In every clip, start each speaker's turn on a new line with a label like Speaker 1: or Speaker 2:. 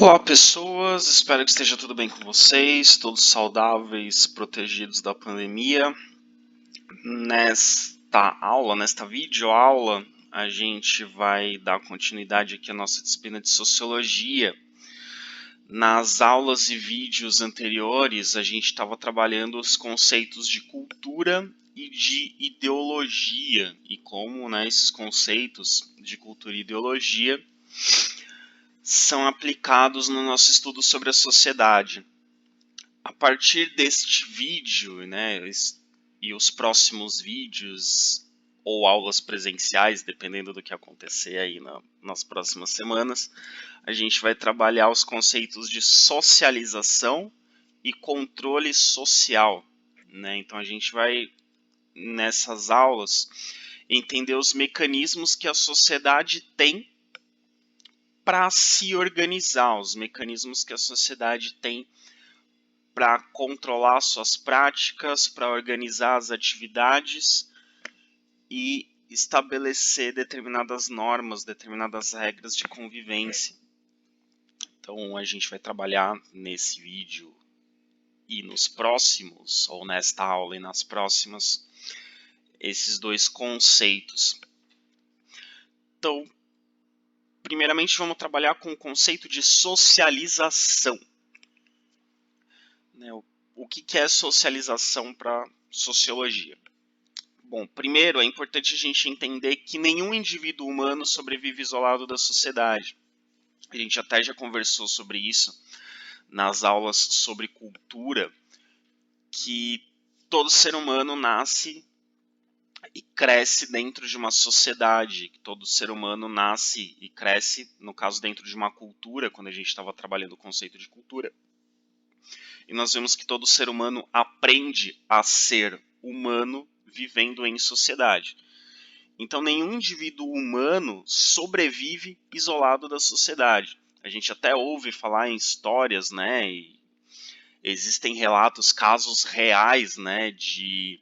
Speaker 1: Olá pessoas, espero que esteja tudo bem com vocês, todos saudáveis, protegidos da pandemia. Nesta videoaula, a gente vai dar continuidade aqui à nossa disciplina de Sociologia. Nas aulas e vídeos anteriores, a gente estava trabalhando os conceitos de cultura e de ideologia, e como esses conceitos de cultura e ideologia são aplicados no nosso estudo sobre a sociedade. A partir deste vídeo, e os próximos vídeos ou aulas presenciais, dependendo do que acontecer aí nas próximas semanas, a gente vai trabalhar os conceitos de socialização e controle social, Então a gente vai, nessas aulas, entender os mecanismos que a sociedade tem para se organizar, os mecanismos que a sociedade tem para controlar suas práticas, para organizar as atividades e estabelecer determinadas normas, determinadas regras de convivência. Então a gente vai trabalhar nesse vídeo e nos próximos, ou nesta aula e nas próximas, esses dois conceitos. Então, primeiramente vamos trabalhar com o conceito de socialização. O que é socialização para sociologia? Bom, primeiro é importante a gente entender que nenhum indivíduo humano sobrevive isolado da sociedade. A gente até já conversou sobre isso nas aulas sobre cultura, que todo ser humano nasce e cresce dentro de uma sociedade, que todo ser humano nasce e cresce, no caso, dentro de uma cultura, quando a gente estava trabalhando o conceito de cultura. E nós vemos que todo ser humano aprende a ser humano vivendo em sociedade. Então, nenhum indivíduo humano sobrevive isolado da sociedade. A gente até ouve falar em histórias, e existem relatos, casos reais, de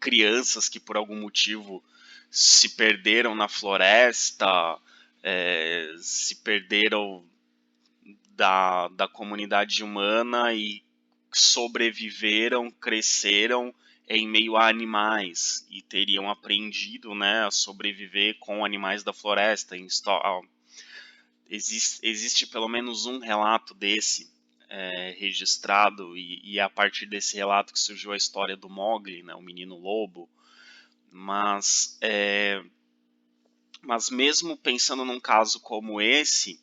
Speaker 1: crianças que por algum motivo se perderam na floresta, se perderam da comunidade humana e sobreviveram, cresceram em meio a animais e teriam aprendido a sobreviver com animais da floresta. Existe pelo menos um relato desse registrado, e é a partir desse relato que surgiu a história do Mowgli, o menino lobo. Mas mesmo pensando num caso como esse,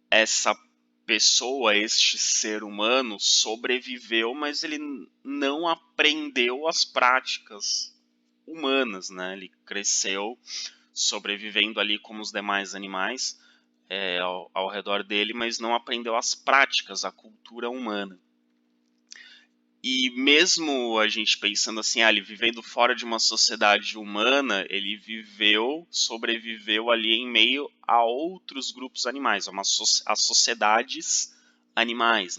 Speaker 1: essa pessoa, este ser humano, sobreviveu, mas ele não aprendeu as práticas humanas, Ele cresceu sobrevivendo ali como os demais animais ao redor dele, mas não aprendeu as práticas, a cultura humana. E mesmo a gente pensando assim, ele vivendo fora de uma sociedade humana, ele sobreviveu ali em meio a outros grupos animais, a sociedades animais,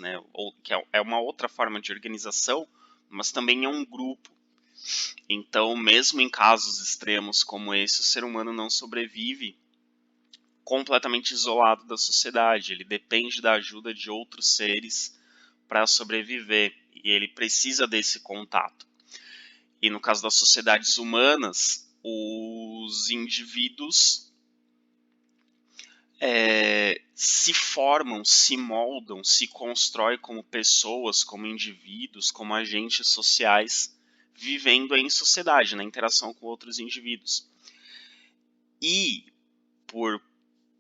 Speaker 1: que é uma outra forma de organização, mas também é um grupo. Então, mesmo em casos extremos como esse, o ser humano não sobrevive completamente isolado da sociedade, ele depende da ajuda de outros seres para sobreviver, e ele precisa desse contato. E no caso das sociedades humanas, os indivíduos se formam, se moldam, se constroem como pessoas, como indivíduos, como agentes sociais, vivendo em sociedade, na interação com outros indivíduos. E, por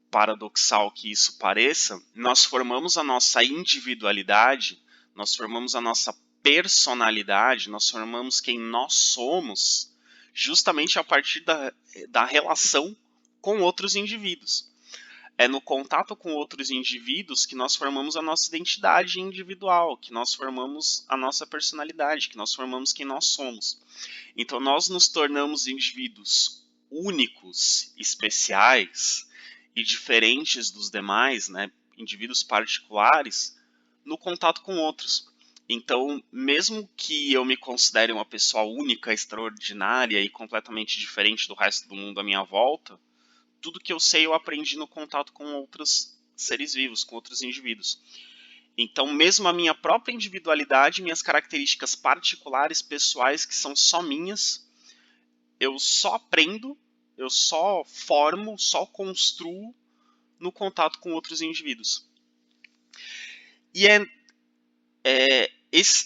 Speaker 1: paradoxal que isso pareça, nós formamos a nossa individualidade, nós formamos a nossa personalidade, nós formamos quem nós somos, justamente a partir da relação com outros indivíduos. É no contato com outros indivíduos que nós formamos a nossa identidade individual, que nós formamos a nossa personalidade, que nós formamos quem nós somos. Então nós nos tornamos indivíduos únicos, especiais e diferentes dos demais, indivíduos particulares, no contato com outros. Então, mesmo que eu me considere uma pessoa única, extraordinária e completamente diferente do resto do mundo à minha volta, tudo que eu sei eu aprendi no contato com outras seres vivos, com outros indivíduos. Então, mesmo a minha própria individualidade, minhas características particulares, pessoais, que são só minhas, eu só aprendo, eu só formo, só construo no contato com outros indivíduos. E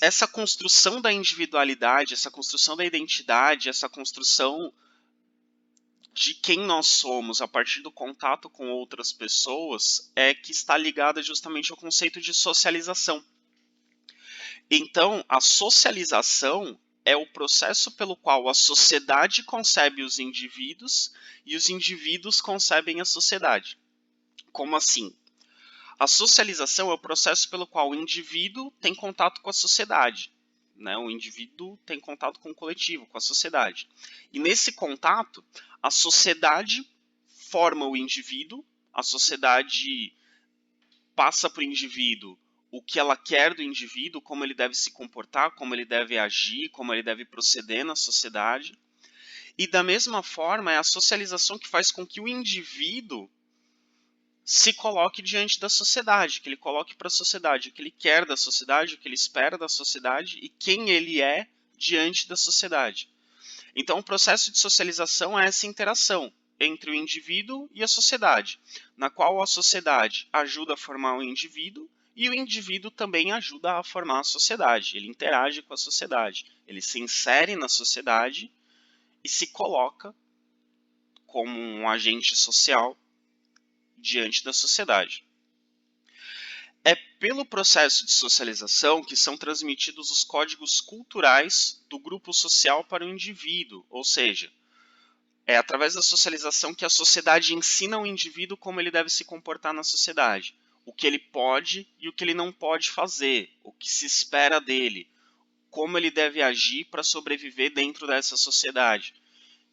Speaker 1: essa construção da individualidade, essa construção da identidade, essa construção de quem nós somos a partir do contato com outras pessoas é que está ligada justamente ao conceito de socialização. Então, a socialização é o processo pelo qual a sociedade concebe os indivíduos e os indivíduos concebem a sociedade. Como assim? A socialização é o processo pelo qual o indivíduo tem contato com a sociedade. Né? O indivíduo tem contato com o coletivo, com a sociedade. E nesse contato, a sociedade forma o indivíduo, a sociedade passa para o indivíduo o que ela quer do indivíduo, como ele deve se comportar, como ele deve agir, como ele deve proceder na sociedade. E da mesma forma, é a socialização que faz com que o indivíduo se coloque diante da sociedade, que ele coloque para a sociedade o que ele quer da sociedade, o que ele espera da sociedade e quem ele é diante da sociedade. Então, o processo de socialização é essa interação entre o indivíduo e a sociedade, na qual a sociedade ajuda a formar o indivíduo e o indivíduo também ajuda a formar a sociedade. Ele interage com a sociedade, ele se insere na sociedade e se coloca como um agente social diante da sociedade. É pelo processo de socialização que são transmitidos os códigos culturais do grupo social para o indivíduo, ou seja, é através da socialização que a sociedade ensina o indivíduo como ele deve se comportar na sociedade, o que ele pode e o que ele não pode fazer, o que se espera dele, como ele deve agir para sobreviver dentro dessa sociedade.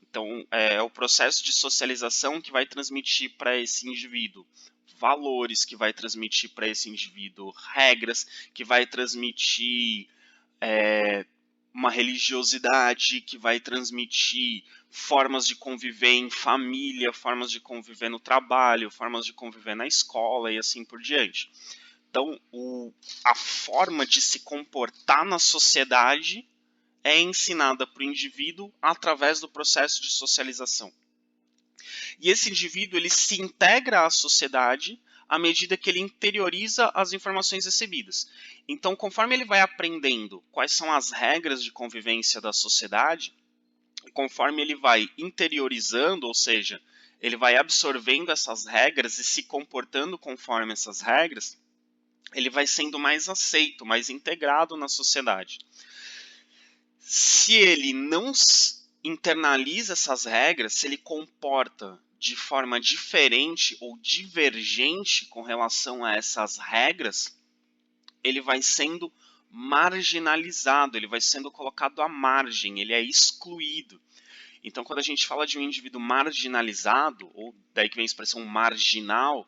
Speaker 1: Então, é o processo de socialização que vai transmitir para esse indivíduo valores, que vai transmitir para esse indivíduo regras, que vai transmitir uma religiosidade, que vai transmitir formas de conviver em família, formas de conviver no trabalho, formas de conviver na escola e assim por diante. Então, a forma de se comportar na sociedade é ensinada para o indivíduo através do processo de socialização. E esse indivíduo ele se integra à sociedade à medida que ele interioriza as informações recebidas. Então, conforme ele vai aprendendo quais são as regras de convivência da sociedade, conforme ele vai interiorizando, ou seja, ele vai absorvendo essas regras e se comportando conforme essas regras, ele vai sendo mais aceito, mais integrado na sociedade. Se ele não internaliza essas regras, se ele comporta de forma diferente ou divergente com relação a essas regras, ele vai sendo marginalizado, ele vai sendo colocado à margem, ele é excluído. Então, quando a gente fala de um indivíduo marginalizado, ou daí que vem a expressão marginal,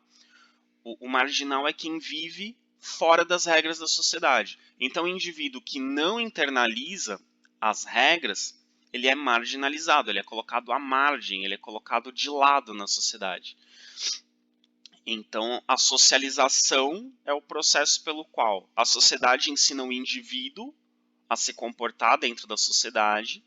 Speaker 1: o marginal é quem vive fora das regras da sociedade. Então, o indivíduo que não internaliza as regras, ele é marginalizado, ele é colocado à margem, ele é colocado de lado na sociedade. Então, a socialização é o processo pelo qual a sociedade ensina o indivíduo a se comportar dentro da sociedade,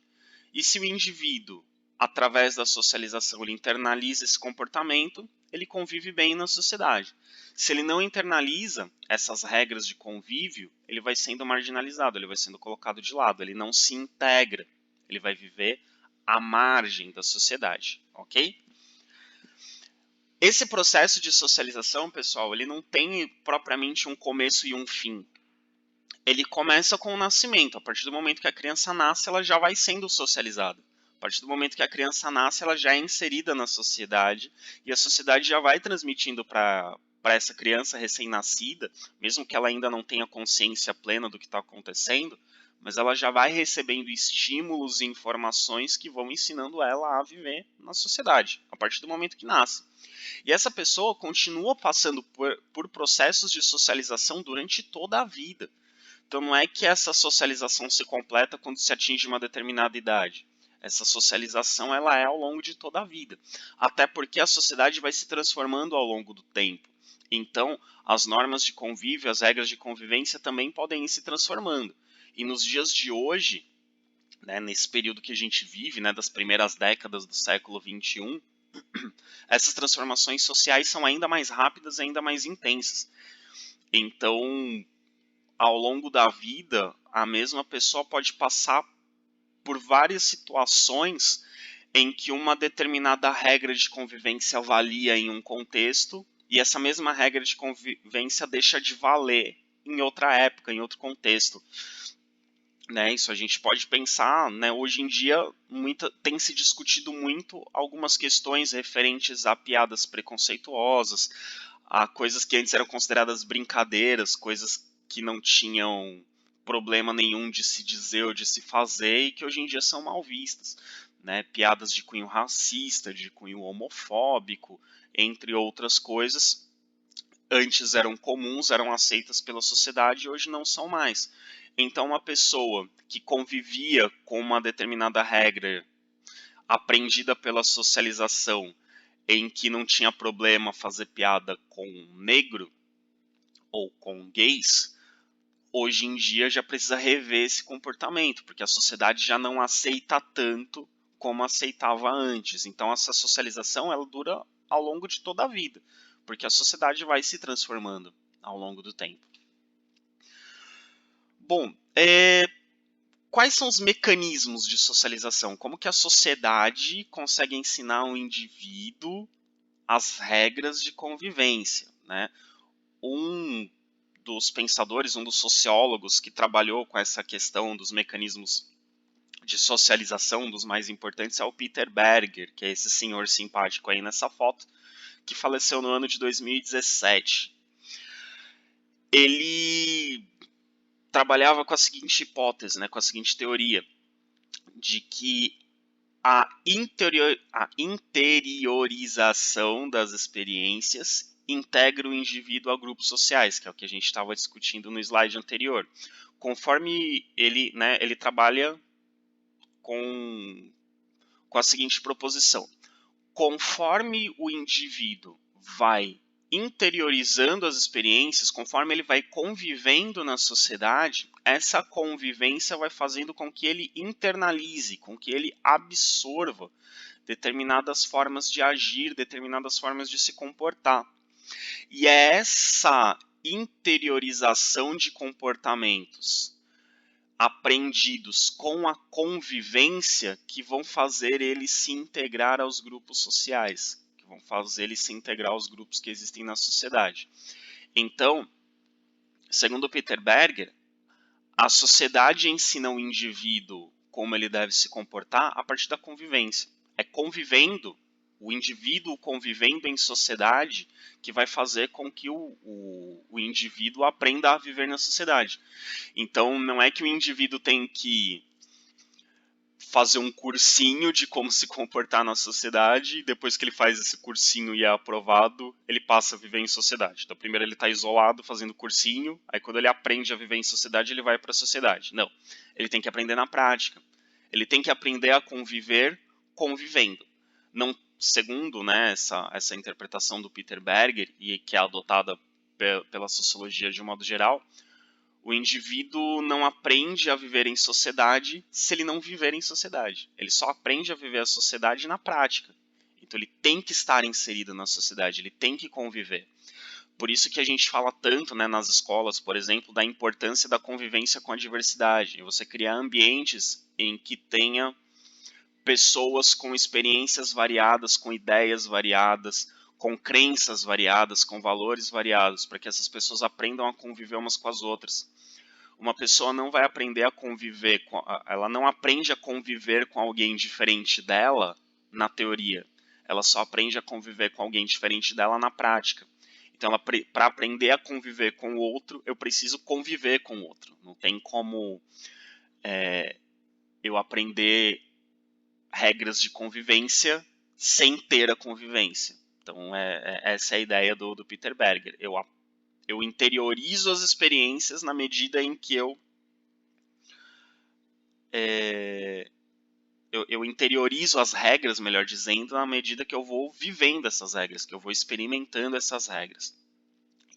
Speaker 1: e se o indivíduo, através da socialização, ele internaliza esse comportamento, ele convive bem na sociedade. Se ele não internaliza essas regras de convívio, ele vai sendo marginalizado, ele vai sendo colocado de lado, ele não se integra, ele vai viver à margem da sociedade, ok? Esse processo de socialização, pessoal, ele não tem propriamente um começo e um fim. Ele começa com o nascimento. A partir do momento que a criança nasce, ela já vai sendo socializada. A partir do momento que a criança nasce, ela já é inserida na sociedade e a sociedade já vai transmitindo para essa criança recém-nascida, mesmo que ela ainda não tenha consciência plena do que está acontecendo, mas ela já vai recebendo estímulos e informações que vão ensinando ela a viver na sociedade, a partir do momento que nasce. E essa pessoa continua passando por processos de socialização durante toda a vida. Então não é que essa socialização se completa quando se atinge uma determinada idade. Essa socialização ela é ao longo de toda a vida. Até porque a sociedade vai se transformando ao longo do tempo. Então, as normas de convívio, as regras de convivência também podem ir se transformando. E nos dias de hoje, né, nesse período que a gente vive, né, das primeiras décadas do século XXI, essas transformações sociais são ainda mais rápidas e ainda mais intensas. Então, ao longo da vida, a mesma pessoa pode passar por várias situações em que uma determinada regra de convivência valia em um contexto e essa mesma regra de convivência deixa de valer em outra época, em outro contexto. Né, isso a gente pode pensar, né, hoje em dia tem se discutido muito algumas questões referentes a piadas preconceituosas, a coisas que antes eram consideradas brincadeiras, coisas que não tinham problema nenhum de se dizer ou de se fazer e que hoje em dia são mal vistas. Né, piadas de cunho racista, de cunho homofóbico, entre outras coisas, antes eram comuns, eram aceitas pela sociedade e hoje não são mais. Então, uma pessoa que convivia com uma determinada regra aprendida pela socialização, em que não tinha problema fazer piada com negro ou com gays, hoje em dia já precisa rever esse comportamento, porque a sociedade já não aceita tanto como aceitava antes. Então, essa socialização ela dura ao longo de toda a vida, porque a sociedade vai se transformando ao longo do tempo. Bom, quais são os mecanismos de socialização? Como que a sociedade consegue ensinar um indivíduo as regras de convivência, né? Um dos pensadores, um dos sociólogos que trabalhou com essa questão dos mecanismos de socialização, um dos mais importantes, é o Peter Berger, que é esse senhor simpático aí nessa foto, que faleceu no ano de 2017. Ele trabalhava com a seguinte hipótese, né, com a seguinte teoria, de que a interiorização das experiências integra o indivíduo a grupos sociais, que é o que a gente estava discutindo no slide anterior. Conforme ele, né, ele trabalha com a seguinte proposição: conforme o indivíduo vai interiorizando as experiências, conforme ele vai convivendo na sociedade, essa convivência vai fazendo com que ele internalize, com que ele absorva determinadas formas de agir, determinadas formas de se comportar. E é essa interiorização de comportamentos aprendidos com a convivência que vão fazer ele se integrar aos grupos sociais, que vão fazer ele se integrar aos grupos que existem na sociedade. Então, segundo Peter Berger, a sociedade ensina o indivíduo como ele deve se comportar a partir da convivência. É convivendo, o indivíduo convivendo em sociedade, que vai fazer com que o indivíduo aprenda a viver na sociedade. Então, não é que o indivíduo tem que fazer um cursinho de como se comportar na sociedade, e depois que ele faz esse cursinho e é aprovado, ele passa a viver em sociedade. Então, primeiro ele está isolado fazendo cursinho, aí quando ele aprende a viver em sociedade, ele vai para a sociedade. Não, ele tem que aprender na prática. Ele tem que aprender a conviver convivendo. Não, segundo, né, essa interpretação do Peter Berger, e que é adotada pela sociologia de um modo geral, o indivíduo não aprende a viver em sociedade se ele não viver em sociedade. Ele só aprende a viver a sociedade na prática. Então ele tem que estar inserido na sociedade, ele tem que conviver. Por isso que a gente fala tanto, né, nas escolas, por exemplo, da importância da convivência com a diversidade. Você criar ambientes em que tenha pessoas com experiências variadas, com ideias variadas, com crenças variadas, com valores variados, para que essas pessoas aprendam a conviver umas com as outras. Uma pessoa não vai aprender a conviver, ela não aprende a conviver com alguém diferente dela na teoria. Ela só aprende a conviver com alguém diferente dela na prática. Então, para aprender a conviver com o outro, eu preciso conviver com o outro. Não tem como eu aprender regras de convivência sem ter a convivência. Então, essa é a ideia do Peter Berger. Eu interiorizo as experiências na medida em que eu interiorizo as regras, melhor dizendo, na medida que eu vou vivendo essas regras, que eu vou experimentando essas regras.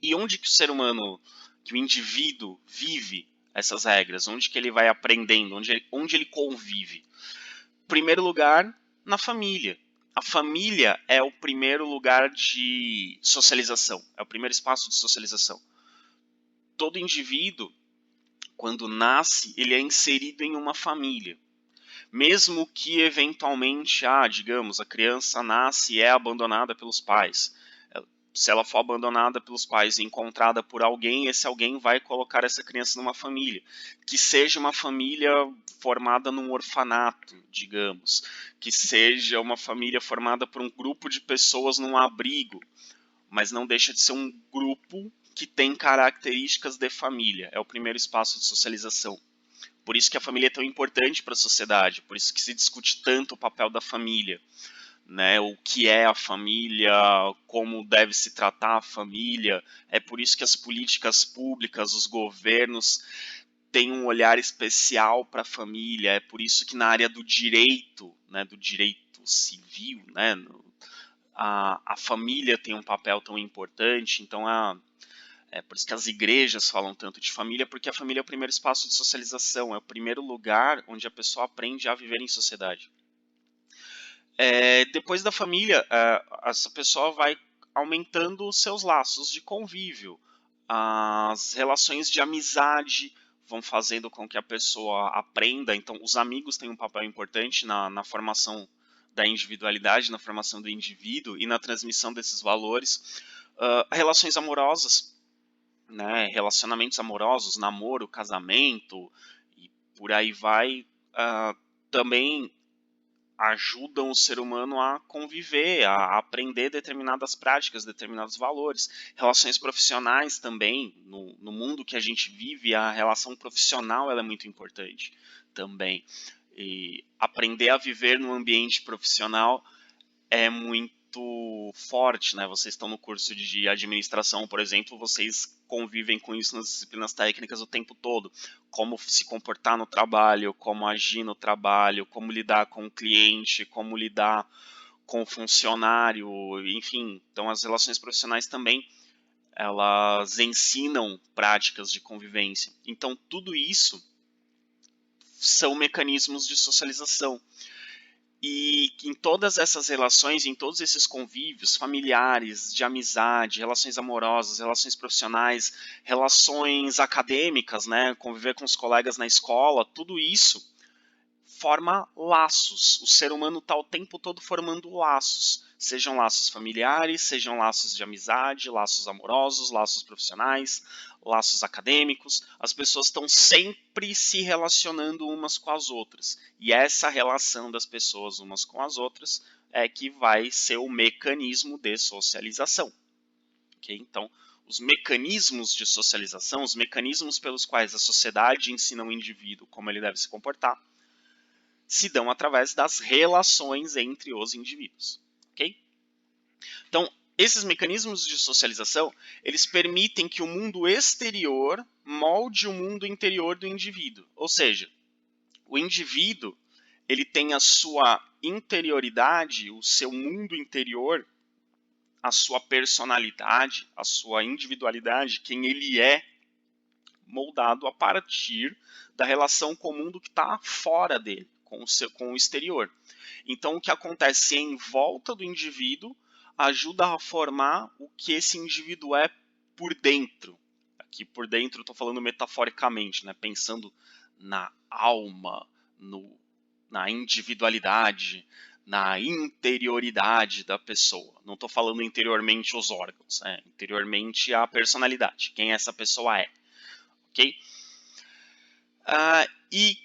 Speaker 1: E onde que o ser humano, que o indivíduo vive essas regras? Onde que ele vai aprendendo? Onde ele convive? Em primeiro lugar, na família. A família é o primeiro lugar de socialização, é o primeiro espaço de socialização. Todo indivíduo, quando nasce, ele é inserido em uma família. Mesmo que eventualmente, digamos, a criança nasce e é abandonada pelos pais. Se ela for abandonada pelos pais e encontrada por alguém, esse alguém vai colocar essa criança numa família. Que seja uma família formada num orfanato, digamos. Que seja uma família formada por um grupo de pessoas num abrigo. Mas não deixa de ser um grupo que tem características de família. É o primeiro espaço de socialização. Por isso que a família é tão importante para a sociedade, por isso que se discute tanto o papel da família, né? O que é a família, como deve se tratar a família. É por isso que as políticas públicas, os governos têm um olhar especial para a família. É por isso que na área do direito, né, do direito civil, né, a família tem um papel tão importante. Então é por isso que as igrejas falam tanto de família, porque a família é o primeiro espaço de socialização, é o primeiro lugar onde a pessoa aprende a viver em sociedade. Depois da família, essa pessoa vai aumentando os seus laços de convívio, as relações de amizade vão fazendo com que a pessoa aprenda. Então, os amigos têm um papel importante na formação da individualidade, na formação do indivíduo e na transmissão desses valores. Relações amorosas, né, relacionamentos amorosos, namoro, casamento e por aí vai, também ajudam o ser humano a conviver, a aprender determinadas práticas, determinados valores. Relações profissionais também, no mundo que a gente vive, a relação profissional ela é muito importante também. E aprender a viver no ambiente profissional é muito forte, né? Vocês estão no curso de administração, por exemplo, vocês convivem com isso nas disciplinas técnicas o tempo todo. Como se comportar no trabalho, como agir no trabalho, como lidar com o cliente, como lidar com o funcionário, enfim. Então as relações profissionais também, elas ensinam práticas de convivência. Então tudo isso são mecanismos de socialização. E em todas essas relações, em todos esses convívios familiares, de amizade, relações amorosas, relações profissionais, relações acadêmicas, né, conviver com os colegas na escola, tudo isso forma laços. O ser humano está o tempo todo formando laços. Sejam laços familiares, sejam laços de amizade, laços amorosos, laços profissionais, laços acadêmicos. As pessoas estão sempre se relacionando umas com as outras. E essa relação das pessoas umas com as outras é que vai ser o mecanismo de socialização. Okay? Então, os mecanismos de socialização, os mecanismos pelos quais a sociedade ensina o indivíduo como ele deve se comportar, se dão através das relações entre os indivíduos, ok? Então, esses mecanismos de socialização, eles permitem que o mundo exterior molde o mundo interior do indivíduo. Ou seja, o indivíduo, ele tem a sua interioridade, o seu mundo interior, a sua personalidade, a sua individualidade, quem ele é, moldado a partir da relação com o mundo que está fora dele, com o exterior. Então, o que acontece em volta do indivíduo ajuda a formar o que esse indivíduo é por dentro. Aqui por dentro eu estou falando metaforicamente, né? Pensando na alma, na individualidade, na interioridade da pessoa. Não estou falando interiormente os órgãos, interiormente a personalidade, quem essa pessoa é. Ok? E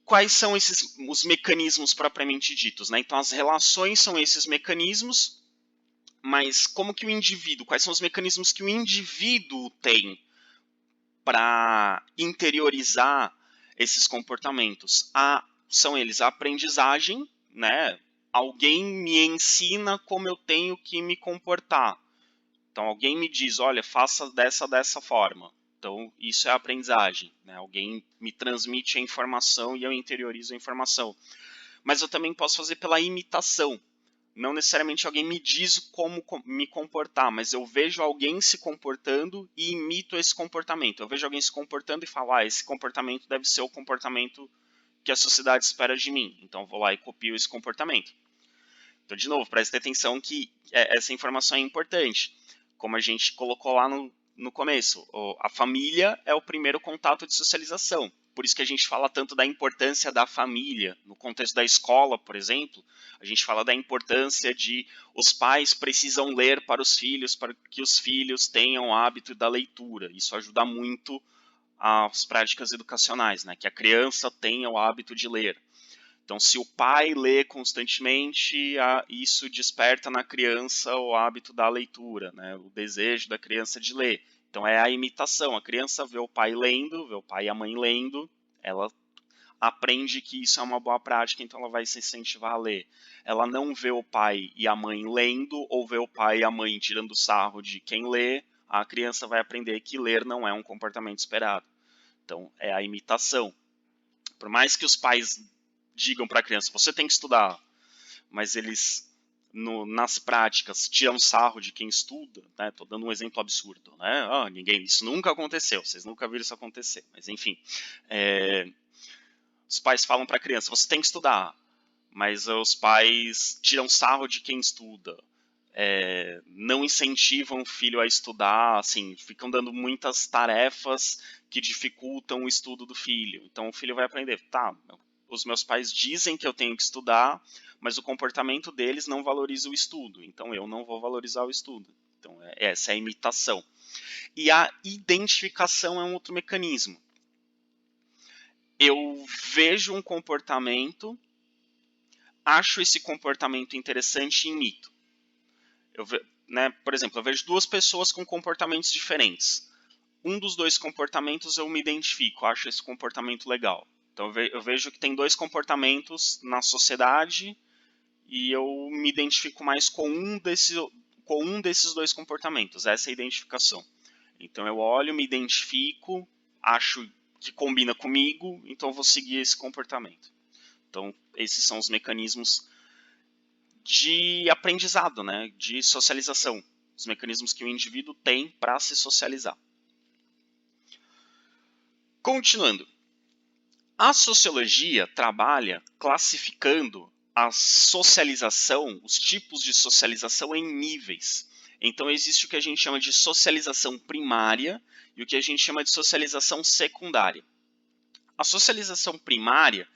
Speaker 1: quais são os mecanismos propriamente ditos, né? Então, as relações são esses mecanismos, mas como que o indivíduo, quais são os mecanismos que o indivíduo tem para interiorizar esses comportamentos? São eles a aprendizagem, né? Alguém me ensina como eu tenho que me comportar. Então, alguém me diz, olha, faça dessa forma. Então, isso é a aprendizagem, né? Alguém me transmite a informação e eu interiorizo a informação. Mas eu também posso fazer pela imitação, não necessariamente alguém me diz como me comportar, mas eu vejo alguém se comportando e imito esse comportamento. Eu vejo alguém se comportando e falo, esse comportamento deve ser o comportamento que a sociedade espera de mim. Então eu vou lá e copio esse comportamento. Então, de novo, preste atenção que essa informação é importante. Como a gente colocou lá no começo, a família é o primeiro contato de socialização. Por isso que a gente fala tanto da importância da família. No contexto da escola, por exemplo, a gente fala da importância de os pais precisam ler para os filhos, para que os filhos tenham o hábito da leitura. Isso ajuda muito as práticas educacionais, né? Que a criança tenha o hábito de ler. Então, se o pai lê constantemente, isso desperta na criança o hábito da leitura, né? O desejo da criança de ler. Então, é a imitação. A criança vê o pai lendo, vê o pai e a mãe lendo, ela aprende que isso é uma boa prática, então ela vai se incentivar a ler. Ela não vê o pai e a mãe lendo, ou vê o pai e a mãe tirando sarro de quem lê, a criança vai aprender que ler não é um comportamento esperado. Então, é a imitação. Por mais que os pais digam para a criança, você tem que estudar, mas eles, nas práticas, tiram sarro de quem estuda, né? Tô dando um exemplo absurdo, né? Isso nunca aconteceu, vocês nunca viram isso acontecer, mas enfim. Os pais falam para a criança, você tem que estudar, mas os pais tiram sarro de quem estuda. Não incentivam o filho a estudar, assim, ficam dando muitas tarefas que dificultam o estudo do filho. Então o filho vai aprender, os meus pais dizem que eu tenho que estudar, mas o comportamento deles não valoriza o estudo, então eu não vou valorizar o estudo. Então essa é a imitação. E a identificação é um outro mecanismo. Eu vejo um comportamento, acho esse comportamento interessante e imito. Por exemplo, eu vejo duas pessoas com comportamentos diferentes. Um dos dois comportamentos eu me identifico, acho esse comportamento legal. Então eu vejo que tem dois comportamentos na sociedade e eu me identifico mais com um desses dois comportamentos. Essa é a identificação. Então eu olho, me identifico, acho que combina comigo, então eu vou seguir esse comportamento. Então esses são os mecanismos de aprendizado, né, de socialização. Os mecanismos que o indivíduo tem para se socializar. Continuando. A sociologia trabalha classificando a socialização, os tipos de socialização em níveis. Então existe o que a gente chama de socialização primária e o que a gente chama de socialização secundária. A socialização primária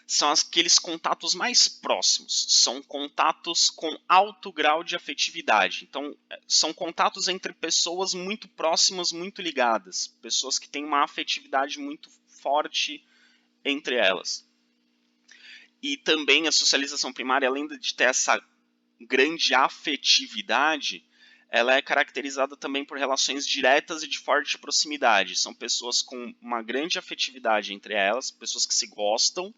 Speaker 1: são aqueles contatos mais próximos, são contatos com alto grau de afetividade. Então, são contatos entre pessoas muito próximas, muito ligadas, pessoas que têm uma afetividade muito forte entre elas. E também a socialização primária, além de ter essa grande afetividade, ela é caracterizada também por relações diretas e de forte proximidade. São pessoas com uma grande afetividade entre elas, pessoas que se gostam,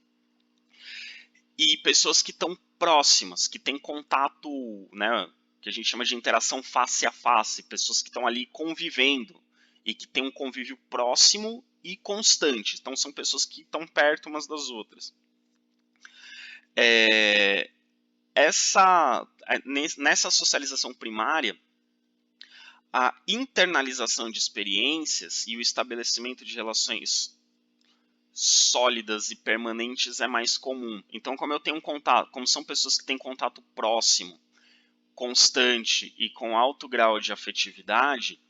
Speaker 1: e pessoas que estão próximas, que têm contato, né, que a gente chama de interação face a face, pessoas que estão ali convivendo e que têm um convívio próximo e constante. Então são pessoas que estão perto umas das outras. Nessa socialização primária, a internalização de experiências e o estabelecimento de relações sólidas e permanentes é mais comum. Então, como eu tenho um contato, como são pessoas que têm contato próximo, constante e com alto grau de afetividade,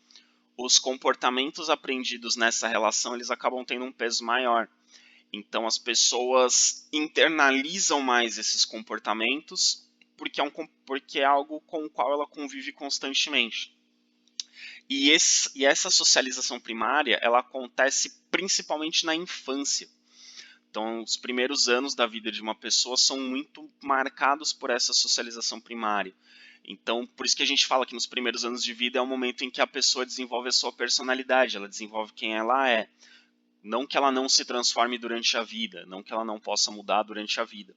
Speaker 1: os comportamentos aprendidos nessa relação eles acabam tendo um peso maior. Então, as pessoas internalizam mais esses comportamentos porque é algo com o qual ela convive constantemente. E essa socialização primária, ela acontece principalmente na infância. Então, os primeiros anos da vida de uma pessoa são muito marcados por essa socialização primária. Então, por isso que a gente fala que nos primeiros anos de vida é o momento em que a pessoa desenvolve a sua personalidade, ela desenvolve quem ela é. Não que ela não se transforme durante a vida, não que ela não possa mudar durante a vida,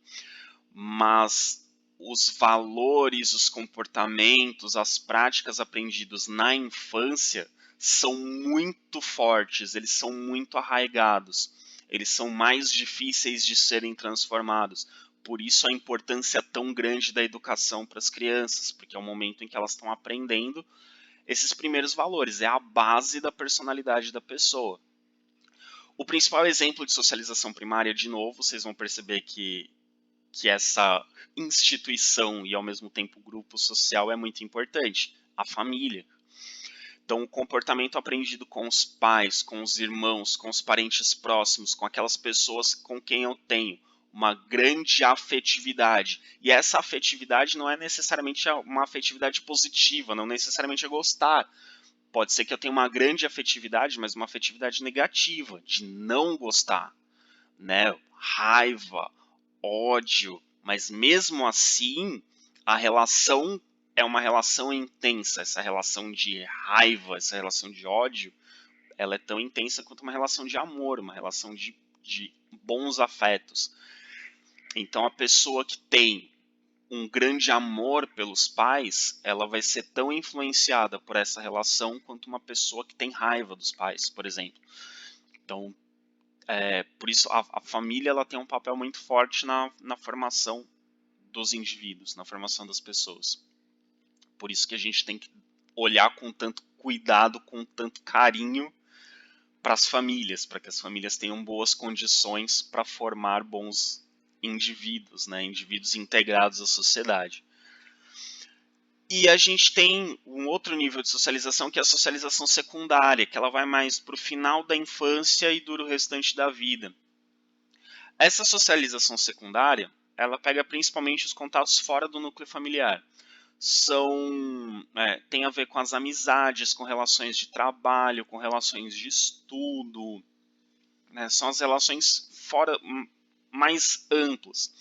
Speaker 1: mas os valores, os comportamentos, as práticas aprendidos na infância são muito fortes, eles são muito arraigados, eles são mais difíceis de serem transformados, por isso a importância tão grande da educação para as crianças, porque é o momento em que elas estão aprendendo esses primeiros valores, é a base da personalidade da pessoa. O principal exemplo de socialização primária, de novo, vocês vão perceber que essa instituição e ao mesmo tempo grupo social é muito importante, a família. Então, o comportamento aprendido com os pais, com os irmãos, com os parentes próximos, com aquelas pessoas com quem eu tenho uma grande afetividade. E essa afetividade não é necessariamente uma afetividade positiva, não necessariamente é gostar. Pode ser que eu tenha uma grande afetividade, mas uma afetividade negativa, de não gostar, né? Raiva, ódio, mas mesmo assim, a relação é uma relação intensa. Essa relação de raiva, essa relação de ódio, ela é tão intensa quanto uma relação de amor, uma relação de bons afetos. Então, a pessoa que tem um grande amor pelos pais, ela vai ser tão influenciada por essa relação quanto uma pessoa que tem raiva dos pais, por exemplo. Então, por isso a família ela tem um papel muito forte na formação dos indivíduos, na formação das pessoas. Por isso que a gente tem que olhar com tanto cuidado, com tanto carinho para as famílias, para que as famílias tenham boas condições para formar bons indivíduos, né? Indivíduos integrados à sociedade. E a gente tem um outro nível de socialização, que é a socialização secundária, que ela vai mais para o final da infância e dura o restante da vida. Essa socialização secundária, ela pega principalmente os contatos fora do núcleo familiar. Tem a ver com as amizades, com relações de trabalho, com relações de estudo, né? São as relações fora mais amplas.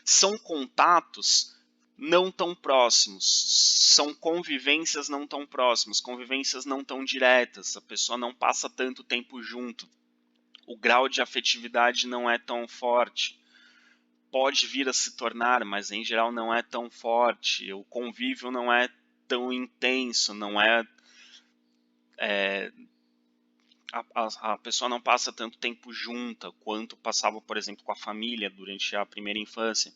Speaker 1: São contatos não tão próximos, são convivências não tão próximas, convivências não tão diretas, a pessoa não passa tanto tempo junto, o grau de afetividade não é tão forte. Pode vir a se tornar, mas em geral não é tão forte, o convívio não é tão intenso, não é, a pessoa não passa tanto tempo junta quanto passava, por exemplo, com a família durante a primeira infância.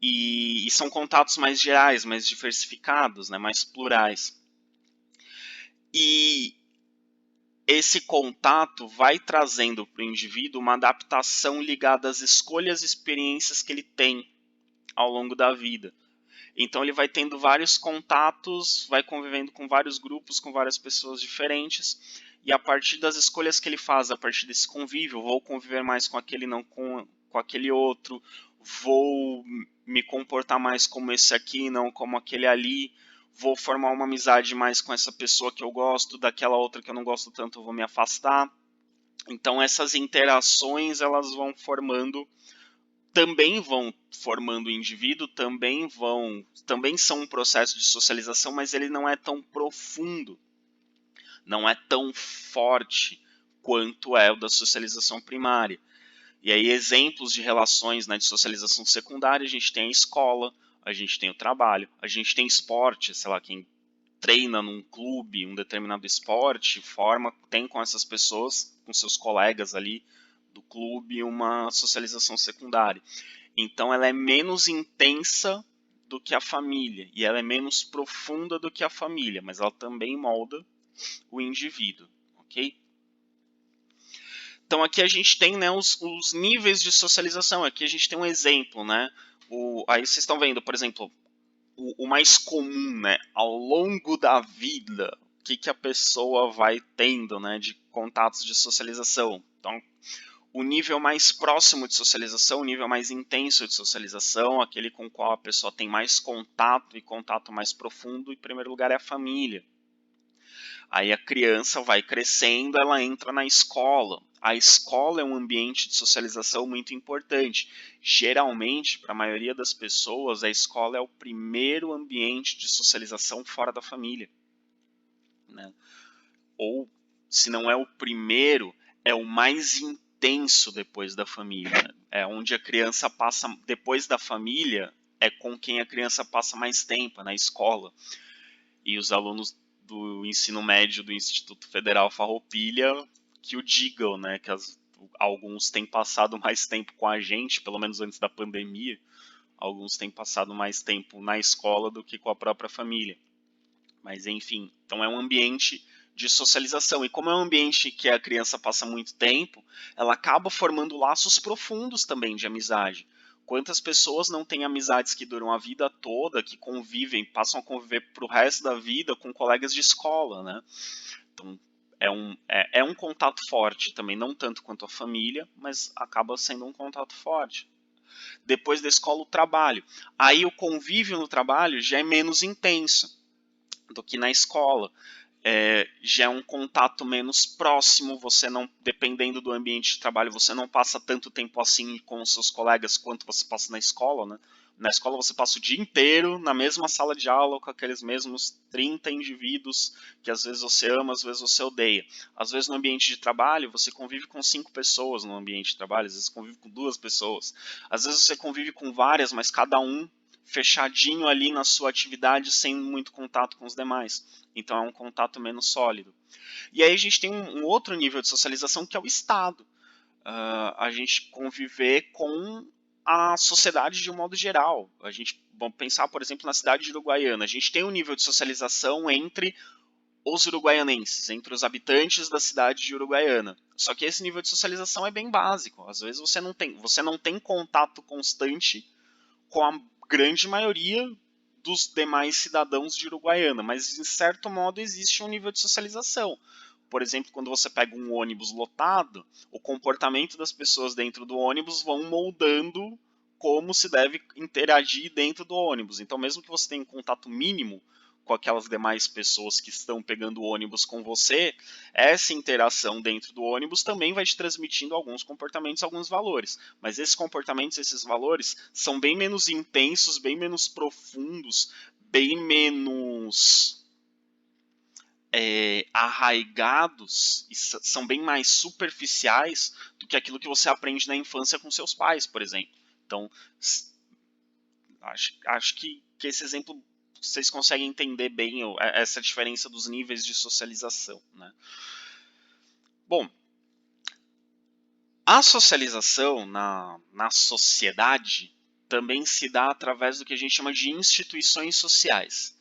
Speaker 1: E são contatos mais gerais, mais diversificados, né, mais plurais. E esse contato vai trazendo para o indivíduo uma adaptação ligada às escolhas e experiências que ele tem ao longo da vida. Então ele vai tendo vários contatos, vai convivendo com vários grupos, com várias pessoas diferentes, e a partir das escolhas que ele faz, a partir desse convívio, vou conviver mais com aquele, não com aquele outro, vou me comportar mais como esse aqui, não como aquele ali, vou formar uma amizade mais com essa pessoa que eu gosto, daquela outra que eu não gosto tanto eu vou me afastar. Então essas interações elas também vão formando o indivíduo, também são um processo de socialização, mas ele não é tão profundo, não é tão forte quanto é o da socialização primária. E aí exemplos de relações, né, de socialização secundária, a gente tem a escola, a gente tem o trabalho, a gente tem esporte, sei lá, quem treina num clube, um determinado esporte, tem com essas pessoas, com seus colegas ali do clube, uma socialização secundária. Então ela é menos intensa do que a família, e ela é menos profunda do que a família, mas ela também molda o indivíduo, ok? Então aqui a gente tem, né, os níveis de socialização. Aqui a gente tem um exemplo, né? Aí vocês estão vendo, por exemplo, o mais comum, né? Ao longo da vida, o que a pessoa vai tendo, né, de contatos de socialização. Então, o nível mais próximo de socialização, o nível mais intenso de socialização, aquele com o qual a pessoa tem mais contato e contato mais profundo, em primeiro lugar é a família. Aí a criança vai crescendo, ela entra na escola. A escola é um ambiente de socialização muito importante. Geralmente, para a maioria das pessoas, a escola é o primeiro ambiente de socialização fora da família, né? Ou, se não é o primeiro, é o mais intenso depois da família. É onde a criança passa, depois da família, é com quem a criança passa mais tempo, na escola. E os alunos do ensino médio do Instituto Federal Farroupilha que o digam, né? Que alguns têm passado mais tempo com a gente, pelo menos antes da pandemia, alguns têm passado mais tempo na escola do que com a própria família. Mas enfim, então é um ambiente de socialização. E como é um ambiente que a criança passa muito tempo, ela acaba formando laços profundos também de amizade. Quantas pessoas não têm amizades que duram a vida toda, que convivem, passam a conviver pro resto da vida com colegas de escola, né? Então é um contato forte também, não tanto quanto a família, mas acaba sendo um contato forte. Depois da escola, o trabalho. Aí o convívio no trabalho já é menos intenso do que na escola. Já é um contato menos próximo, você não, dependendo do ambiente de trabalho, você não passa tanto tempo assim com os seus colegas quanto você passa na escola, né? Na escola você passa o dia inteiro na mesma sala de aula com aqueles mesmos 30 indivíduos que às vezes você ama, às vezes você odeia. Às vezes no ambiente de trabalho você convive com 5 pessoas no ambiente de trabalho, às vezes convive com 2 pessoas. Às vezes você convive com várias, mas cada um fechadinho ali na sua atividade sem muito contato com os demais. Então é um contato menos sólido. E aí a gente tem um outro nível de socialização que é o Estado. A gente conviver com a sociedade de um modo geral. A gente, vamos pensar, por exemplo, na cidade de Uruguaiana. A gente tem um nível de socialização entre os uruguaianenses, entre os habitantes da cidade de Uruguaiana. Só que esse nível de socialização é bem básico. Às vezes você não tem contato constante com a grande maioria dos demais cidadãos de Uruguaiana, mas em certo modo existe um nível de socialização. Por exemplo, quando você pega um ônibus lotado, o comportamento das pessoas dentro do ônibus vão moldando como se deve interagir dentro do ônibus. Então, mesmo que você tenha um contato mínimo com aquelas demais pessoas que estão pegando o ônibus com você, essa interação dentro do ônibus também vai te transmitindo alguns comportamentos, alguns valores. Mas esses comportamentos, esses valores, são bem menos intensos, bem menos profundos, bem menos arraigados, e são bem mais superficiais do que aquilo que você aprende na infância com seus pais, por exemplo. Então, acho que esse exemplo vocês conseguem entender bem essa diferença dos níveis de socialização, né? Bom, a socialização na sociedade também se dá através do que a gente chama de instituições sociais.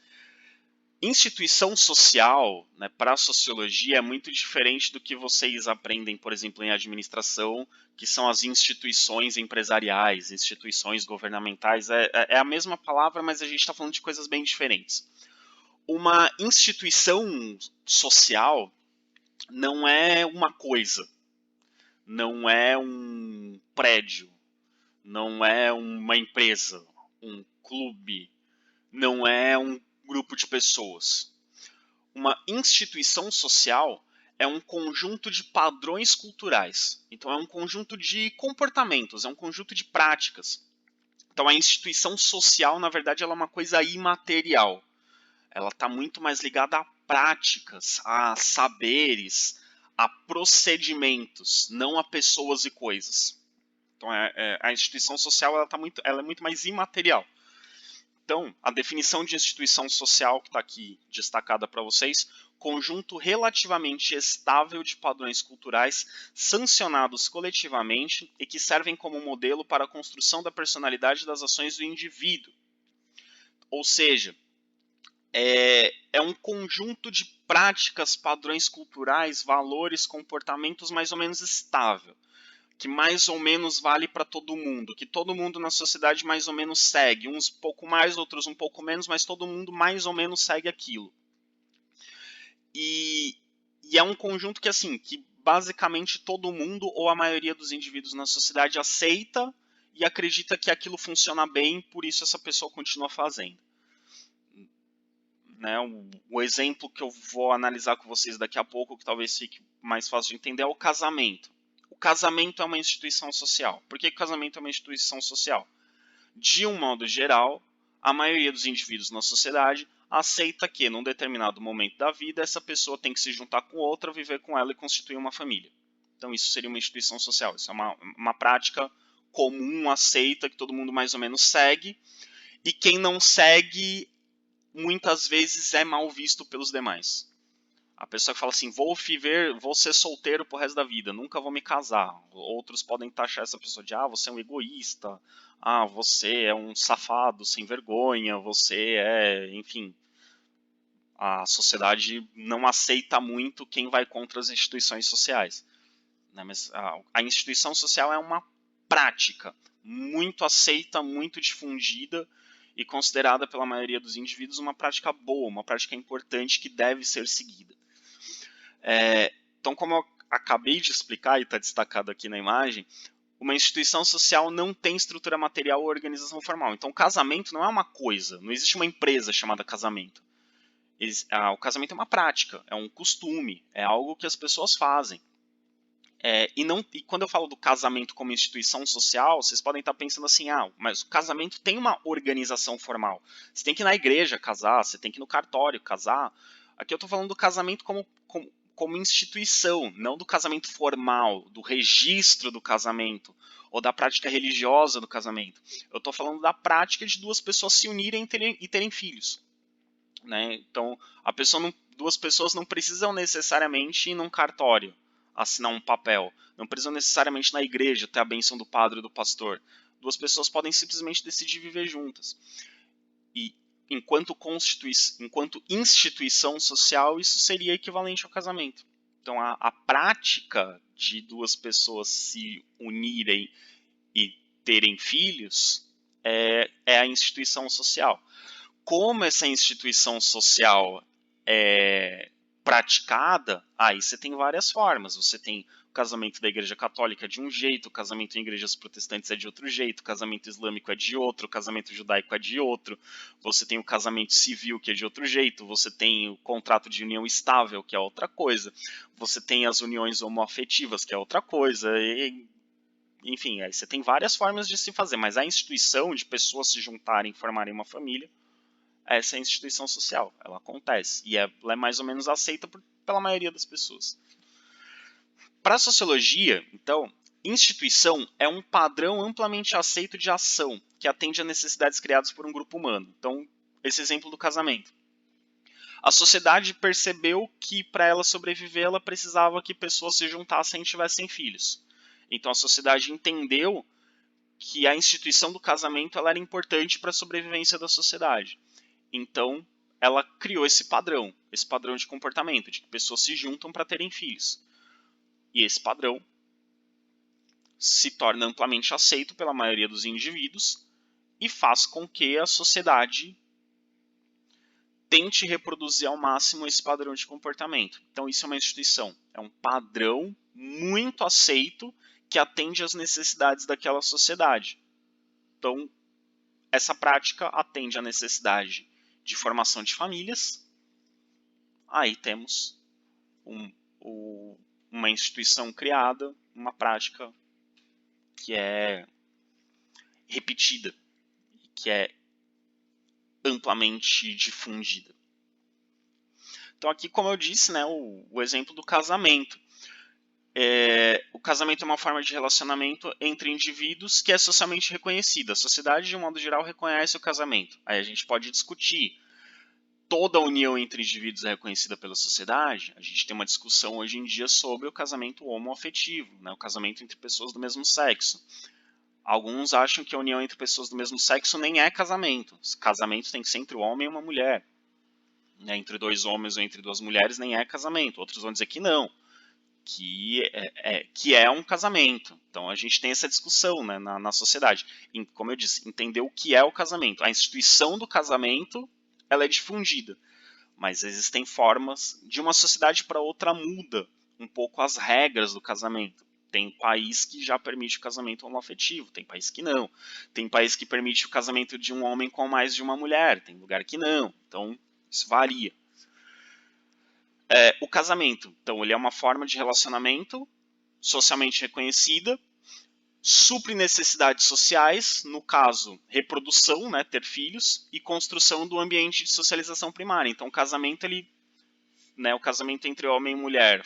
Speaker 1: Instituição social, né, para a sociologia, é muito diferente do que vocês aprendem, por exemplo, em administração, que são as instituições empresariais, instituições governamentais. É a mesma palavra, mas a gente está falando de coisas bem diferentes. Uma instituição social não é uma coisa, não é um prédio, não é uma empresa, um clube, não é um grupo de pessoas. Uma instituição social é um conjunto de padrões culturais. Então, é um conjunto de comportamentos, é um conjunto de práticas. Então, a instituição social, na verdade, ela é uma coisa imaterial. Ela está muito mais ligada a práticas, a saberes, a procedimentos, não a pessoas e coisas. Então, a instituição social ela é muito mais imaterial. Então, a definição de instituição social que está aqui destacada para vocês: conjunto relativamente estável de padrões culturais sancionados coletivamente e que servem como modelo para a construção da personalidade das ações do indivíduo. Ou seja, é um conjunto de práticas, padrões culturais, valores, comportamentos mais ou menos estável, que mais ou menos vale para todo mundo, que todo mundo na sociedade mais ou menos segue, uns um pouco mais, outros um pouco menos, mas todo mundo mais ou menos segue aquilo. E é um conjunto que, assim, que basicamente todo mundo ou a maioria dos indivíduos na sociedade aceita e acredita que aquilo funciona bem, por isso essa pessoa continua fazendo. Né, o exemplo que eu vou analisar com vocês daqui a pouco, que talvez fique mais fácil de entender, é o casamento. O casamento é uma instituição social. Por que o casamento é uma instituição social? De um modo geral, a maioria dos indivíduos na sociedade aceita que, num determinado momento da vida, essa pessoa tem que se juntar com outra, viver com ela e constituir uma família. Então isso seria uma instituição social. Isso é uma prática comum, aceita, que todo mundo mais ou menos segue. E quem não segue, muitas vezes é mal visto pelos demais. A pessoa que fala assim, vou ser solteiro pro resto da vida, nunca vou me casar. Outros podem taxar essa pessoa de, você é um egoísta, você é um safado sem vergonha, você é, enfim. A sociedade não aceita muito quem vai contra as instituições sociais, né? Mas a instituição social é uma prática muito aceita, muito difundida e considerada pela maioria dos indivíduos uma prática boa, uma prática importante que deve ser seguida. Então, como eu acabei de explicar e está destacado aqui na imagem, uma instituição social não tem estrutura material ou organização formal. Então, o casamento não é uma coisa, não existe uma empresa chamada casamento. O casamento é uma prática, é um costume, é algo que as pessoas fazem. E quando eu falo do casamento como instituição social, vocês podem estar pensando assim, mas o casamento tem uma organização formal. Você tem que ir na igreja casar, você tem que ir no cartório casar. Aqui eu estou falando do casamento como instituição, não do casamento formal, do registro do casamento, ou da prática religiosa do casamento. Eu estou falando da prática de duas pessoas se unirem e terem filhos. Né? Então, duas pessoas não precisam necessariamente ir num cartório assinar um papel, não precisam necessariamente ir na igreja ter a bênção do padre e do pastor. Duas pessoas podem simplesmente decidir viver juntas. E enquanto instituição social, isso seria equivalente ao casamento. Então, a prática de duas pessoas se unirem e terem filhos é a instituição social. Como essa instituição social é praticada, aí você tem várias formas. Você tem o casamento da igreja católica de um jeito, o casamento em igrejas protestantes é de outro jeito, o casamento islâmico é de outro, o casamento judaico é de outro, você tem o casamento civil que é de outro jeito, você tem o contrato de união estável que é outra coisa, você tem as uniões homoafetivas que é outra coisa, enfim, aí você tem várias formas de se fazer, mas a instituição de pessoas se juntarem e formarem uma família, essa é a instituição social, ela acontece, e ela é mais ou menos aceita pela maioria das pessoas. Para a sociologia, então, instituição é um padrão amplamente aceito de ação, que atende a necessidades criadas por um grupo humano. Então, esse exemplo do casamento. A sociedade percebeu que para ela sobreviver, ela precisava que pessoas se juntassem e tivessem filhos. Então, a sociedade entendeu que a instituição do casamento ela era importante para a sobrevivência da sociedade. Então, ela criou esse padrão de comportamento, de que pessoas se juntam para terem filhos. E esse padrão se torna amplamente aceito pela maioria dos indivíduos e faz com que a sociedade tente reproduzir ao máximo esse padrão de comportamento. Então, isso é uma instituição, é um padrão muito aceito que atende às necessidades daquela sociedade. Então, essa prática atende à necessidade de formação de famílias. Aí temos uma instituição criada, uma prática que é repetida, que é amplamente difundida. Então aqui, como eu disse, né, o exemplo do casamento. O casamento é uma forma de relacionamento entre indivíduos que é socialmente reconhecida. A sociedade, de um modo geral, reconhece o casamento. Aí a gente pode discutir. Toda a união entre indivíduos é reconhecida pela sociedade. A gente tem uma discussão hoje em dia sobre o casamento homoafetivo, né, o casamento entre pessoas do mesmo sexo. Alguns acham que a união entre pessoas do mesmo sexo nem é casamento. Casamento tem que ser entre um homem e uma mulher. Né, entre dois homens ou entre duas mulheres nem é casamento. Outros vão dizer que não, que é um casamento. Então a gente tem essa discussão, né, na sociedade. Como eu disse, entender o que é o casamento. A instituição do casamento ela é difundida, mas existem formas, de uma sociedade para outra muda um pouco as regras do casamento. Tem país que já permite o casamento homoafetivo, tem país que não. Tem país que permite o casamento de um homem com mais de uma mulher, tem lugar que não. Então, isso varia. O casamento, então, ele é uma forma de relacionamento socialmente reconhecida, supre necessidades sociais, no caso, reprodução, né, ter filhos, e construção do ambiente de socialização primária. Então, o casamento, o casamento entre homem e mulher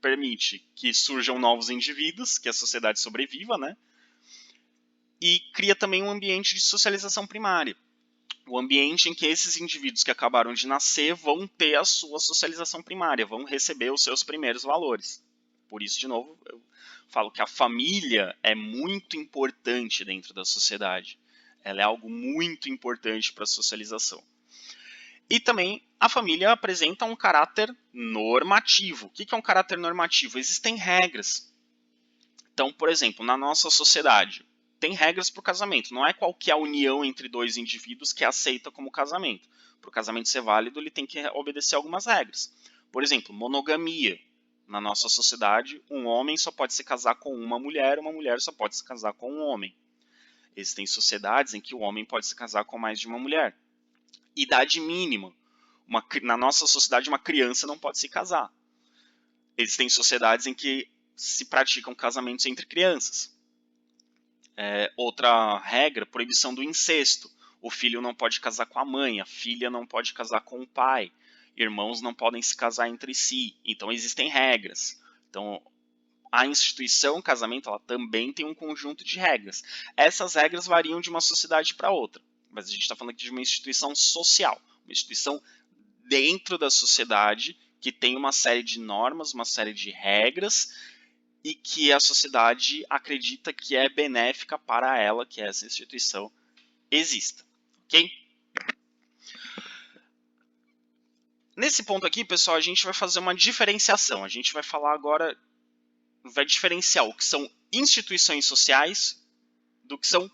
Speaker 1: permite que surjam novos indivíduos, que a sociedade sobreviva, né? E cria também um ambiente de socialização primária. o ambiente em que esses indivíduos que acabaram de nascer vão ter a sua socialização primária, vão receber os seus primeiros valores. Por isso, de novo, eu falo que a família é muito importante dentro da sociedade. Ela é algo muito importante para a socialização. E também a família apresenta um caráter normativo. O que é um caráter normativo? Existem regras. Então, por exemplo, na nossa sociedade, tem regras para o casamento. Não é qualquer união entre dois indivíduos que é aceita como casamento. Para o casamento ser válido, ele tem que obedecer algumas regras. Por exemplo, monogamia. Na nossa sociedade, um homem só pode se casar com uma mulher só pode se casar com um homem. Existem sociedades em que o homem pode se casar com mais de uma mulher. Idade mínima. Na nossa sociedade, uma criança não pode se casar. Existem sociedades em que se praticam casamentos entre crianças. Outra regra, proibição do incesto. O filho não pode casar com a mãe, a filha não pode casar com o pai, irmãos não podem se casar entre si. Então existem regras. Então a instituição casamento ela também tem um conjunto de regras. Essas regras variam de uma sociedade para outra, mas a gente está falando aqui de uma instituição social, uma instituição dentro da sociedade que tem uma série de normas, uma série de regras e que a sociedade acredita que é benéfica para ela, que essa instituição exista, ok? Nesse ponto aqui, pessoal, a gente vai fazer uma diferenciação. A gente vai falar agora, vai diferenciar o que são instituições sociais do que são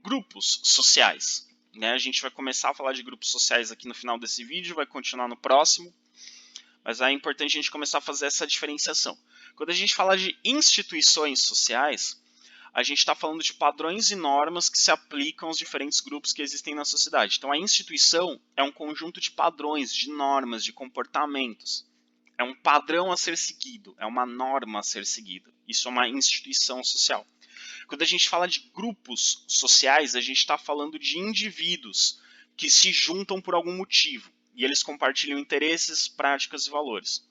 Speaker 1: grupos sociais. A gente vai começar a falar de grupos sociais aqui no final desse vídeo, vai continuar no próximo, mas é importante a gente começar a fazer essa diferenciação. Quando a gente fala de instituições sociais, a gente está falando de padrões e normas que se aplicam aos diferentes grupos que existem na sociedade. Então, a instituição é um conjunto de padrões, de normas, de comportamentos. É um padrão a ser seguido, é uma norma a ser seguida. Isso é uma instituição social. Quando a gente fala de grupos sociais, a gente está falando de indivíduos que se juntam por algum motivo e eles compartilham interesses, práticas e valores.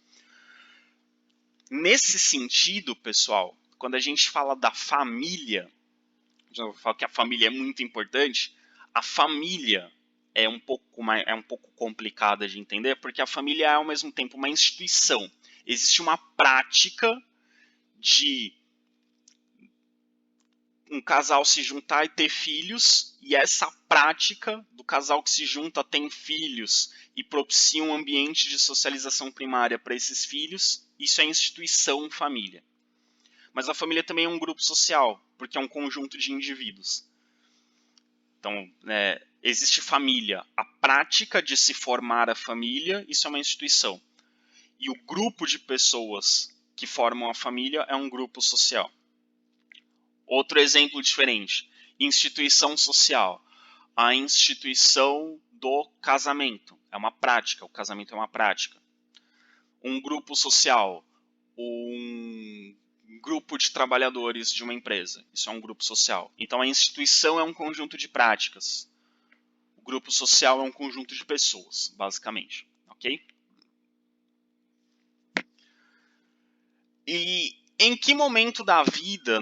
Speaker 1: Nesse sentido, pessoal, quando a gente fala da família, eu falo que a família é muito importante, a família é um pouco complicada de entender, porque a família é ao mesmo tempo uma instituição. Existe uma prática de um casal se juntar e ter filhos, e essa prática do casal que se junta tem filhos e propicia um ambiente de socialização primária para esses filhos, isso é instituição família. Mas a família também é um grupo social, porque é um conjunto de indivíduos. Então, existe família. A prática de se formar a família, isso é uma instituição. E o grupo de pessoas que formam a família é um grupo social. Outro exemplo diferente. Instituição social. A instituição do casamento. É uma prática. O casamento é uma prática. Um grupo social. Um grupo de trabalhadores de uma empresa. Isso é um grupo social. Então a instituição é um conjunto de práticas. O grupo social é um conjunto de pessoas, basicamente. Ok? E em que momento da vida,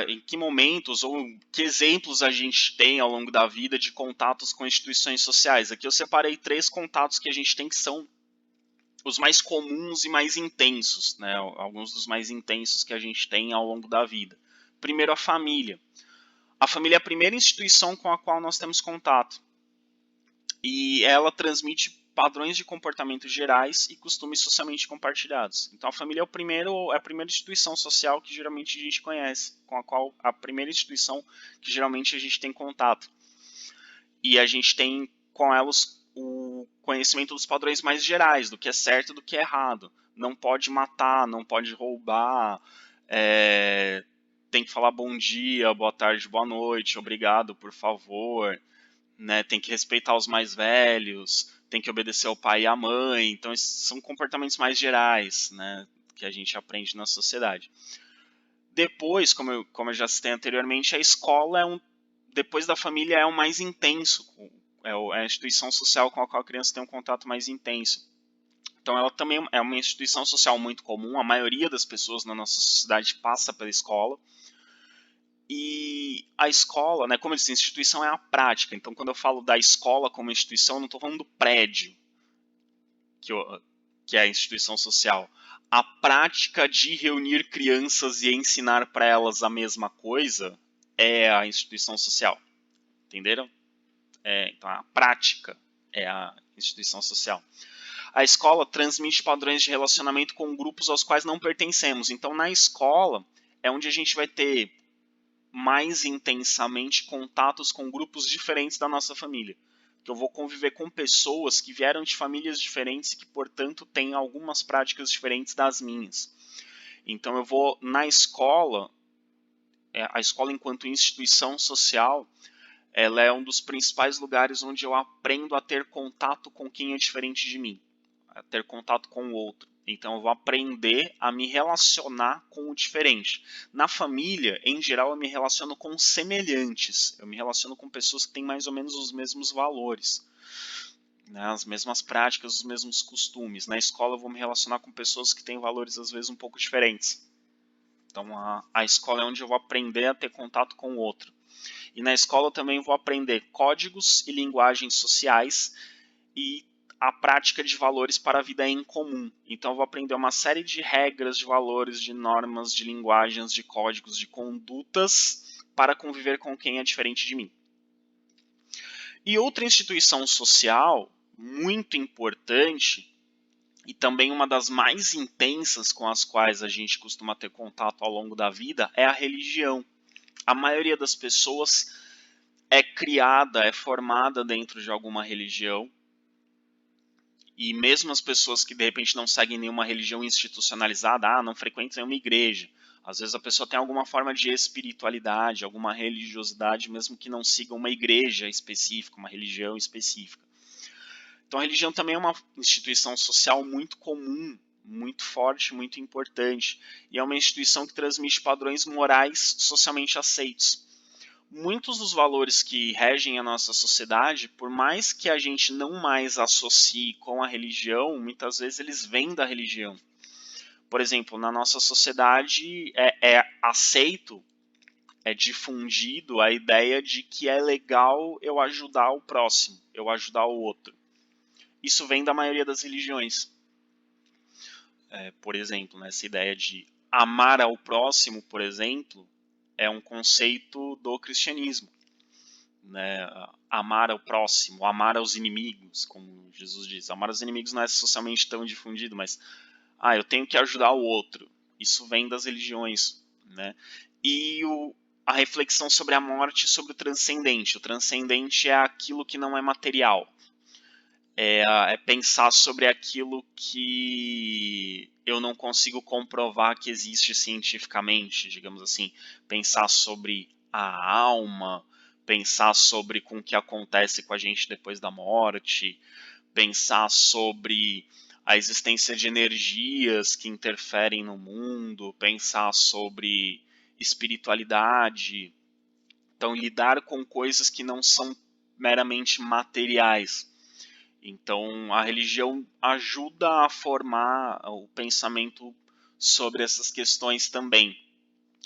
Speaker 1: em que momentos ou que exemplos a gente tem ao longo da vida de contatos com instituições sociais? Aqui eu separei 3 contatos que a gente tem que são os mais comuns e mais intensos, alguns dos mais intensos que a gente tem ao longo da vida. Primeiro, a família. A família é a primeira instituição com a qual nós temos contato. E ela transmite padrões de comportamento gerais e costumes socialmente compartilhados. Então a família é a primeira instituição social que geralmente a gente conhece, com a primeira instituição que geralmente a gente tem contato. E a gente tem com elas o conhecimento dos padrões mais gerais, do que é certo e do que é errado. Não pode matar, não pode roubar, tem que falar bom dia, boa tarde, boa noite, obrigado, por favor. Tem que respeitar os mais velhos, tem que obedecer ao pai e à mãe. Então, esses são comportamentos mais gerais, que a gente aprende na sociedade. Depois, como eu já citei anteriormente, a escola depois da família é o mais intenso, é a instituição social com a qual a criança tem um contato mais intenso. Então, ela também é uma instituição social muito comum, a maioria das pessoas na nossa sociedade passa pela escola. E a escola, né, como eu disse, a instituição é a prática. Então, quando eu falo da escola como instituição, eu não estou falando do prédio, que é a instituição social. A prática de reunir crianças e ensinar para elas a mesma coisa é a instituição social. Entenderam? Então, a prática é a instituição social. A escola transmite padrões de relacionamento com grupos aos quais não pertencemos. Então, na escola é onde a gente vai ter mais intensamente contatos com grupos diferentes da nossa família. Que eu vou conviver com pessoas que vieram de famílias diferentes e que, portanto, têm algumas práticas diferentes das minhas. Então, eu vou na escola, a escola enquanto instituição social, ela é um dos principais lugares onde eu aprendo a ter contato com quem é diferente de mim, a ter contato com o outro. Então eu vou aprender a me relacionar com o diferente. Na família, em geral, eu me relaciono com semelhantes. Eu me relaciono com pessoas que têm mais ou menos os mesmos valores, né, as mesmas práticas, os mesmos costumes. Na escola eu vou me relacionar com pessoas que têm valores às vezes um pouco diferentes. Então a escola é onde eu vou aprender a ter contato com o outro. E na escola eu também vou aprender códigos e linguagens sociais e a prática de valores para a vida em comum. Então eu vou aprender uma série de regras, de valores, de normas, de linguagens, de códigos, de condutas para conviver com quem é diferente de mim. E outra instituição social muito importante e também uma das mais intensas com as quais a gente costuma ter contato ao longo da vida é a religião. A maioria das pessoas é criada, é formada dentro de alguma religião. E mesmo as pessoas que de repente não seguem nenhuma religião institucionalizada, não frequentam nenhuma igreja. Às vezes a pessoa tem alguma forma de espiritualidade, alguma religiosidade, mesmo que não siga uma igreja específica, uma religião específica. Então a religião também é uma instituição social muito comum, muito forte, muito importante. E é uma instituição que transmite padrões morais socialmente aceitos. Muitos dos valores que regem a nossa sociedade, por mais que a gente não mais associe com a religião, muitas vezes eles vêm da religião. Por exemplo, na nossa sociedade é aceito, é difundido a ideia de que é legal eu ajudar o próximo, eu ajudar o outro. Isso vem da maioria das religiões. Por exemplo, essa ideia de amar ao próximo, por exemplo, é um conceito do cristianismo. Né, amar ao próximo, amar aos inimigos, como Jesus diz. Amar aos inimigos não é socialmente tão difundido, mas eu tenho que ajudar o outro. Isso vem das religiões. Né? E a reflexão sobre a morte, sobre o transcendente. O transcendente é aquilo que não é material. É pensar sobre aquilo que eu não consigo comprovar que existe cientificamente, digamos assim. Pensar sobre a alma, pensar sobre com o que acontece com a gente depois da morte, pensar sobre a existência de energias que interferem no mundo, pensar sobre espiritualidade. Então, lidar com coisas que não são meramente materiais. Então, a religião ajuda a formar o pensamento sobre essas questões também.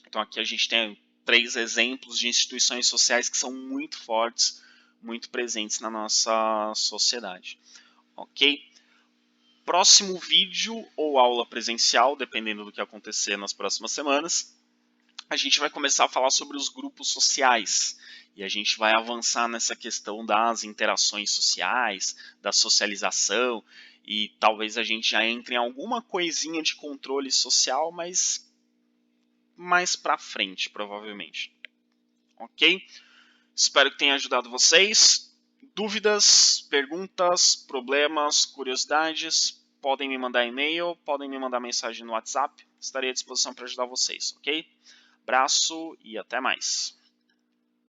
Speaker 1: Então, aqui a gente tem 3 exemplos de instituições sociais que são muito fortes, muito presentes na nossa sociedade. Ok? Próximo vídeo ou aula presencial, dependendo do que acontecer nas próximas semanas, a gente vai começar a falar sobre os grupos sociais. E a gente vai avançar nessa questão das interações sociais, da socialização, e talvez a gente já entre em alguma coisinha de controle social, mas mais pra frente, provavelmente. Ok? Espero que tenha ajudado vocês. Dúvidas, perguntas, problemas, curiosidades, podem me mandar e-mail, podem me mandar mensagem no WhatsApp. Estarei à disposição para ajudar vocês, ok? Abraço e até mais.